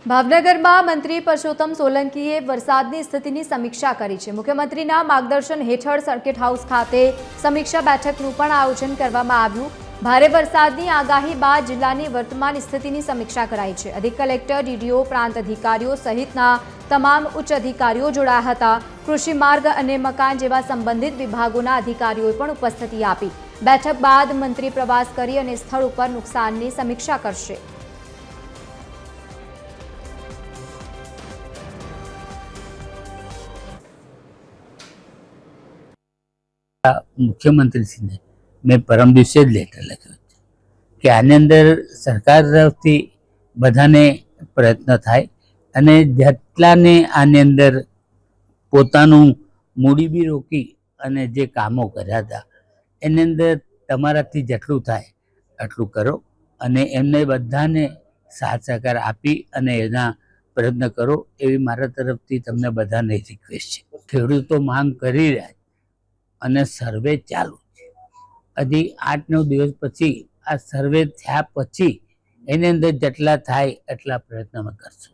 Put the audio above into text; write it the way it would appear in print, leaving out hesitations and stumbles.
ભાવનગરમાં મંત્રી પરસોત્તમ સોલંકીએ વરસાદની સ્થિતિની સમીક્ષા કરી છે। મુખ્યમંત્રીના માર્ગદર્શન હેઠળ સર્કિટ હાઉસ ખાતે સમીક્ષા બેઠકનું પણ આયોજન કરવામાં આવ્યું। ભારે વરસાદની આગાહી બાદ જિલ્લાની વર્તમાન સ્થિતિની સમીક્ષા કરાઈ છે। અધિક કલેક્ટર, ડીડીઓ, પ્રાંત અધિકારીઓ સહિતના તમામ ઉચ્ચ અધિકારીઓ જોડાયા હતા। કૃષિ, માર્ગ અને મકાન જેવા સંબંધિત વિભાગોના અધિકારીઓએ પણ ઉપસ્થિતિ આપી। બેઠક બાદ મંત્રી પ્રવાસ કરી અને સ્થળ ઉપર નુકસાનની સમીક્ષા કરશે। મુખ્યમંત્રીશ્રીને મેં પરમ દિવસે જ લેટર લખ્યો કે આની અંદર સરકાર તરફથી બધાને પ્રયત્ન થાય અને જેટલાને આની અંદર પોતાનું મૂડી બી રોકી અને જે કામો કર્યા હતા એની અંદર તમારાથી જેટલું થાય એટલું કરો અને એમને બધાને સાથ સહકાર આપી અને એના પ્રયત્ન કરો એવી મારા તરફથી તમને બધાને રિક્વેસ્ટ છે। ખેડૂતો માંગ કરી રહ્યા અને સર્વે ચાલુ છે। હજી 8-9 દિવસ પછી આ સર્વે થયા પછી એની અંદર જેટલા થાય એટલા પ્રયત્ન અમે કરશું।